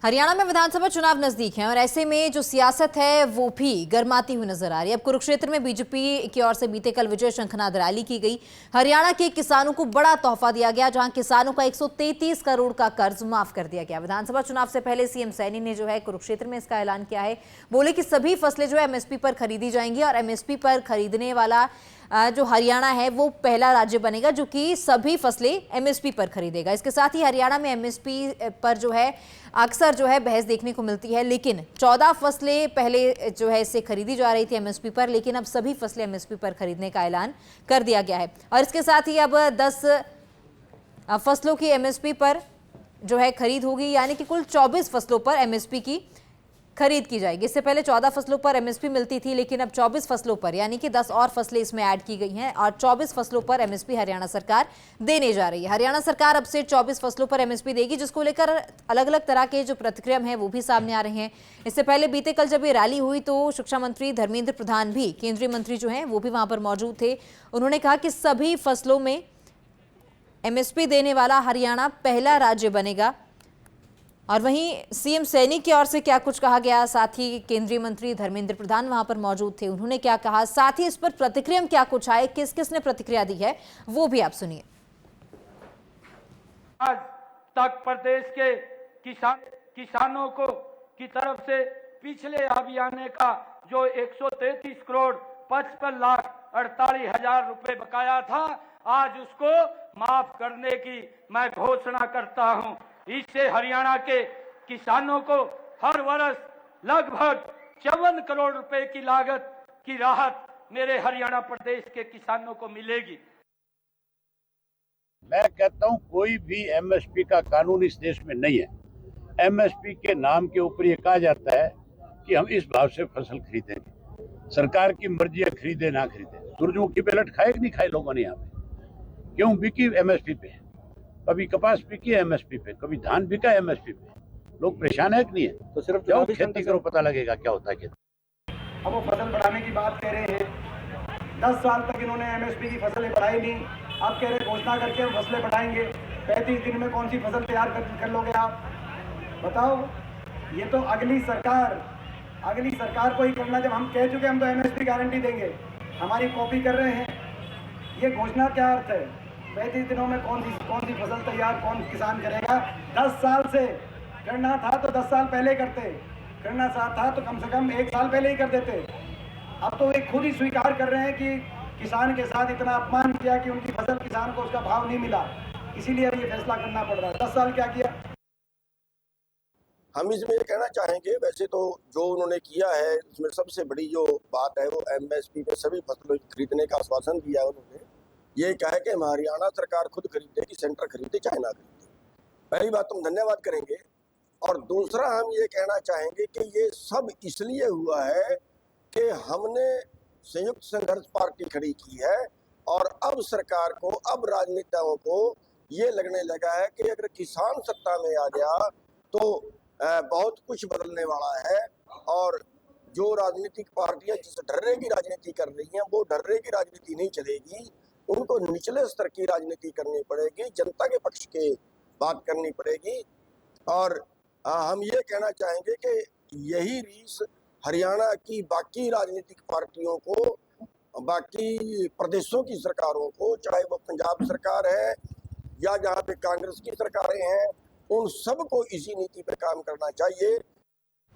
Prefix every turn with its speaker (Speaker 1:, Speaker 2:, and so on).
Speaker 1: हरियाणा में विधानसभा चुनाव नजदीक हैं और ऐसे में जो सियासत है वो भी गर्माती हुई नजर आ रही है। अब कुरुक्षेत्र में बीजेपी की ओर से बीते कल विजय शंखनाद रैली की गई। हरियाणा के किसानों को बड़ा तोहफा दिया गया, जहां किसानों का 133 करोड़ का कर्ज माफ कर दिया गया। विधानसभा चुनाव से पहले सीएम सैनी ने जो है कुरुक्षेत्र में इसका ऐलान किया है। बोले कि सभी फसलें जो है एमएसपी पर खरीदी जाएंगी और एमएसपी पर खरीदने वाला जो हरियाणा है वो पहला राज्य बनेगा जो कि सभी फसलें एमएसपी पर खरीदेगा। इसके साथ ही हरियाणा में एमएसपी पर जो है अक्सर जो है बहस देखने को मिलती है, लेकिन 14 फसलें पहले जो है इससे खरीदी जा रही थी एमएसपी पर, लेकिन अब सभी फसलें एमएसपी पर खरीदने का ऐलान कर दिया गया है। और इसके साथ ही अब 10 फसलों की एमएसपी पर जो है खरीद होगी, यानी कि कुल 24 फसलों पर एमएसपी की खरीद की जाएगी। इससे पहले 14 फसलों पर एमएसपी मिलती थी, लेकिन अब 24 फसलों पर, यानी कि 10 और फसलें इसमें ऐड की गई हैं और 24 फसलों पर एमएसपी हरियाणा सरकार देने जा रही है। हरियाणा सरकार अब से 24 फसलों पर एमएसपी देगी, जिसको लेकर अलग अलग तरह के जो प्रतिक्रिया हैं वो भी सामने आ रहे हैं। इससे पहले बीते कल जब ये रैली हुई तो शिक्षा मंत्री धर्मेंद्र प्रधान भी, केंद्रीय मंत्री जो हैं वो भी वहां पर मौजूद थे। उन्होंने कहा कि सभी फसलों में एमएसपी देने वाला हरियाणा पहला राज्य बनेगा। और वहीं सीएम सैनी की ओर से क्या कुछ कहा गया, साथ ही केंद्रीय मंत्री धर्मेंद्र प्रधान वहां पर मौजूद थे, उन्होंने क्या कहा, साथ ही इस पर प्रतिक्रिया क्या कुछ आए, किस किस ने प्रतिक्रिया दी है, वो भी आप सुनिए।
Speaker 2: आज तक प्रदेश के किसानों को की तरफ से पिछले अभियान का जो 133 करोड़ 55 लाख 48 हजार रुपए बकाया था, आज उसको माफ करने की मैं घोषणा करता हूं। इससे हरियाणा के किसानों को हर वर्ष लगभग 54 करोड़ रुपए की लागत की राहत मेरे हरियाणा प्रदेश के किसानों को मिलेगी।
Speaker 3: मैं कहता हूं कोई भी एमएसपी का कानून इस देश में नहीं है। एमएसपी के नाम के ऊपर ये कहा जाता है कि हम इस भाव से फसल खरीदेंगे। सरकार की मर्जी है खरीदे ना खरीदे। सूरजमुखी पे लट खाए कि नहीं खाए लोगों ने यहाँ पे? क्यों बिकी एमएसपी पे? कभी कपास बिकी है एमएसपी पे, कभी धान बिका एमएसपी पे। लोग परेशान है कि नहीं है?
Speaker 4: तो सिर्फ
Speaker 3: जाओ खेती करो, पता लगेगा क्या होता है खेती।
Speaker 4: अब वो फसल बढ़ाने की बात कह रहे हैं। 10 साल तक इन्होंने एमएसपी की फसलें बढ़ाई नहीं, अब कह रहे घोषणा करके फसलें बढ़ाएंगे। 35 दिन में कौन सी फसल तैयार कर लोगे आप? बताओ। ये तो अगली सरकार को ही करना। जब हम कह चुके हम तो एमएसपी गारंटी देंगे, हमारी कॉपी कर रहे हैं। ये घोषणा क्या अर्थ है? 35 दिनों में कौन सी फसल तैयार कौन किसान करेगा? 10 साल से करना था तो 10 साल पहले करते, करना था तो कम से कम 1 साल पहले ही कर देते। अब तो वे खुद ही स्वीकार कर रहे हैं कि किसान के साथ इतना अपमान किया कि उनकी फसल किसान को उसका भाव नहीं मिला, इसीलिए अब ये फैसला करना पड़ रहा है। 10 साल क्या किया?
Speaker 5: हम इसमें ये कहना चाहेंगे, वैसे तो जो उन्होंने किया है उसमें सबसे बड़ी जो बात है वो एमएसपी पे सभी फसलों खरीदने का आश्वासन दिया है उन्होंने। ये कहा है कि हरियाणा सरकार खुद खरीदेगी, सेंटर खरीदे चाहे ना खरीदे। पहली बात हम धन्यवाद करेंगे, और दूसरा हम ये कहना चाहेंगे कि ये सब इसलिए हुआ है कि हमने संयुक्त संघर्ष पार्टी खड़ी की है और अब सरकार को, अब राजनेताओं को ये लगने लगा है कि अगर किसान सत्ता में आ गया तो बहुत कुछ बदलने वाला है। और जो राजनीतिक पार्टियां जिस ढर्रे की राजनीति कर रही हैं वो ढर्रे की राजनीति नहीं चलेगी, उनको निचले स्तर की राजनीति करनी पड़ेगी, जनता के पक्ष की बात करनी पड़ेगी। और हम ये कहना चाहेंगे कि यही रीस हरियाणा की बाकी राजनीतिक पार्टियों को, बाकी प्रदेशों की सरकारों को, चाहे वो पंजाब सरकार है या जहाँ पे कांग्रेस की सरकारें हैं, उन सबको इसी नीति पे काम करना चाहिए।